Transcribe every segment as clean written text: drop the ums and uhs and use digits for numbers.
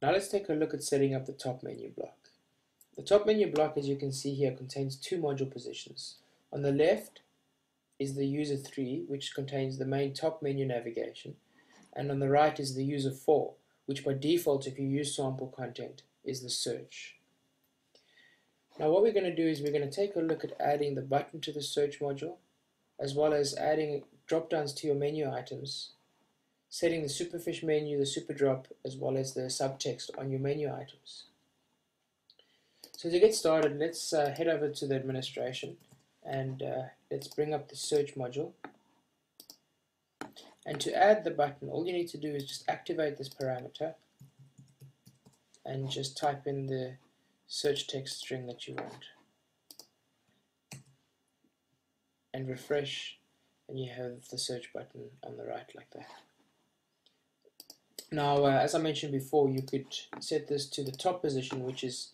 Now let's take a look at setting up the top menu block. The top menu block, as you can see here, contains two module positions. On the left is the user 3, which contains the main top menu navigation, and on the right is the user 4, which by default, if you use sample content, is the search. Now what we're going to do is we're going to take a look at adding the button to the search module, as well as adding drop-downs to your menu items, setting the superfish menu, the super drop, as well as the subtext on your menu items. So to get started, let's head over to the administration and let's bring up the search module. And to add the button, all you need to do is just activate this parameter and just type in the search text string that you want. And refresh, and you have the search button on the right like that. Now, as I mentioned before, you could set this to the top position, which is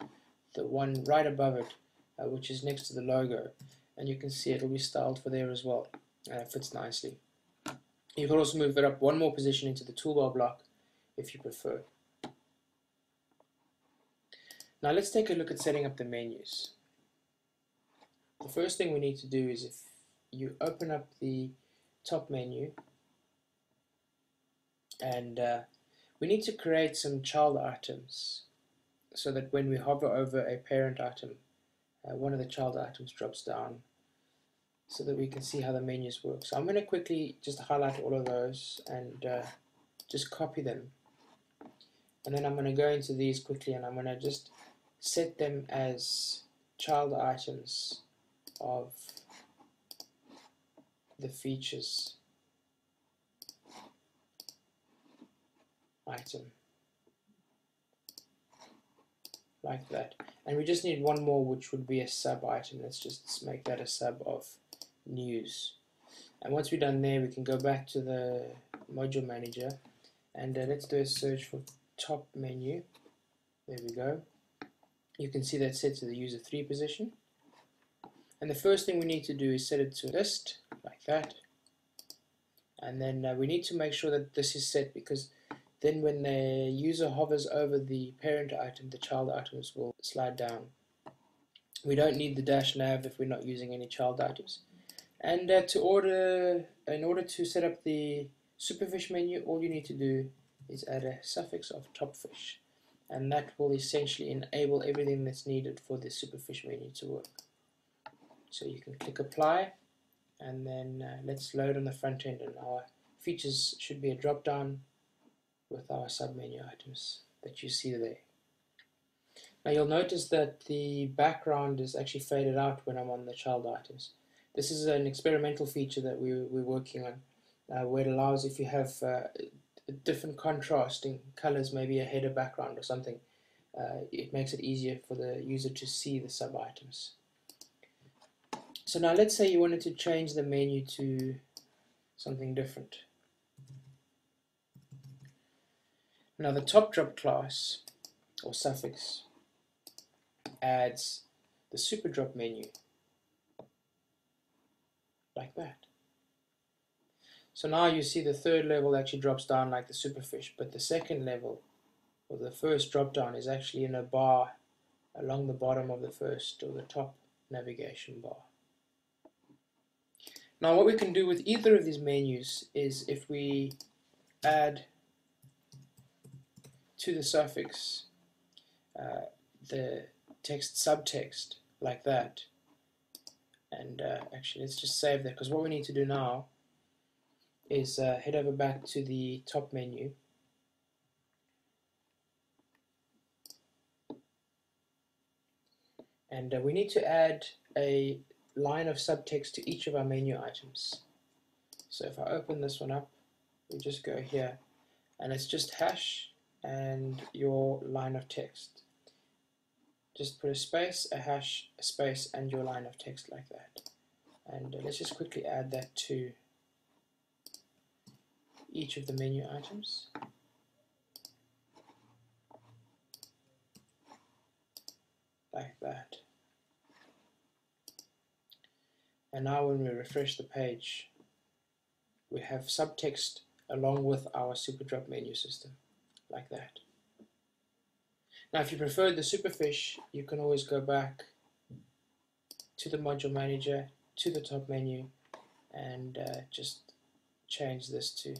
the one right above it, which is next to the logo, and you can see it will be styled for there as well. It fits nicely. You can also move it up one more position into the toolbar block if you prefer. Now let's take a look at setting up the menus. The first thing we need to do is, if you open up the top menu, and we need to create some child items so that when we hover over a parent item, one of the child items drops down so that we can see how the menus work. So I'm going to quickly just highlight all of those and just copy them. And then I'm going to go into these quickly and I'm going to just set them as child items of the features item, like that. And we just need one more, which would be a sub item. Let's just make that a sub of news. And once we're done there, we can go back to the module manager and let's do a search for top menu. There we go. You can see that's set to the user 3 position. And the first thing we need to do is set it to list, like that. And then we need to make sure that this is set, because then when the user hovers over the parent item, the child items will slide down. We don't need the dash nav if we're not using any child items. And in order to set up the superfish menu, all you need to do is add a suffix of topfish, and that will essentially enable everything that's needed for the superfish menu to work. So you can click apply, and then let's load on the front end, and our features should be a drop down with our submenu items that you see there. Now you'll notice that the background is actually faded out when I'm on the child items. This is an experimental feature that we're working on, where it allows, if you have different contrasting colors, maybe a header background or something, it makes it easier for the user to see the sub items. So now let's say you wanted to change the menu to something different. Now the top drop class or suffix adds the super drop menu, like that. So now you see the third level actually drops down like the superfish, but the second level, or the first drop down, is actually in a bar along the bottom of the first or the top navigation bar. Now what we can do with either of these menus is, if we add to the suffix the text subtext, like that, and actually let's just save that, because what we need to do now is head over back to the top menu, and we need to add a line of subtext to each of our menu items. So if I open this one up, we just go here, and it's just hash and your line of text. Just put a space, a hash, a space, and your line of text, like that. And let's just quickly add that to each of the menu items. Like that. And now when we refresh the page, we have subtext along with our super drop menu system, like that. Now if you prefer the superfish, you can always go back to the module manager, to the top menu, and just change this to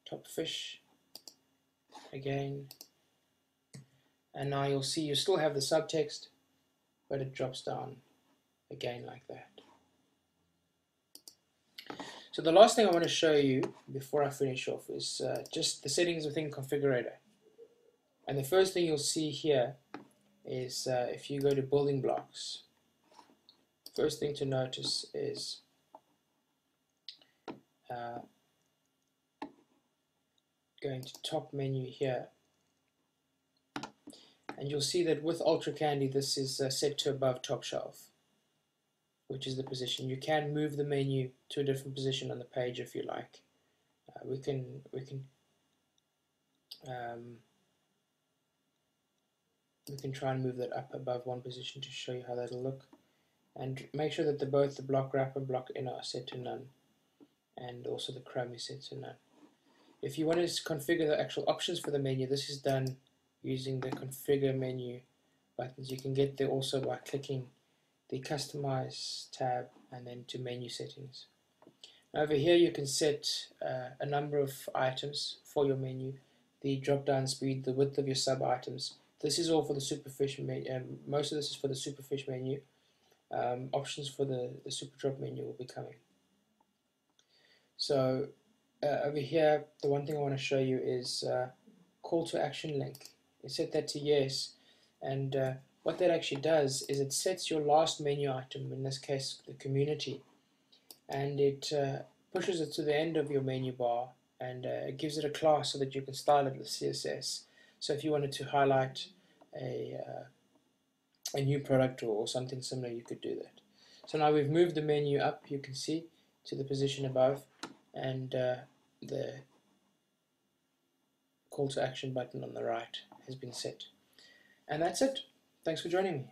top fish again, and now you'll see you still have the subtext, but it drops down again like that. So the last thing I want to show you before I finish off is just the settings within Configurator. And the first thing you'll see here is if you go to building blocks, first thing to notice is going to top menu here, and you'll see that with Ultra Candy this is set to above top shelf, which is the position. You can move the menu to a different position on the page if you like. We can try and move that up above one position to show you how that'll look, and make sure that both the block wrap and block inner are set to none, and also the Chrome is set to none. If you want to configure the actual options for the menu, this is done using the configure menu buttons. You can get there also by clicking the customize tab and then to menu settings. Over here you can set a number of items for your menu, the drop down speed, the width of your sub items. This is all for the superfish menu. Most of this is for the superfish menu. Options for the super drop menu will be coming. So over here, the one thing I want to show you is call to action link. You set that to yes, and what that actually does is it sets your last menu item, in this case the community, and it pushes it to the end of your menu bar, and it gives it a class so that you can style it with CSS. So if you wanted to highlight a new product or something similar, you could do that. So now we've moved the menu up, you can see, to the position above, and the call to action button on the right has been set. And that's it. Thanks for joining me.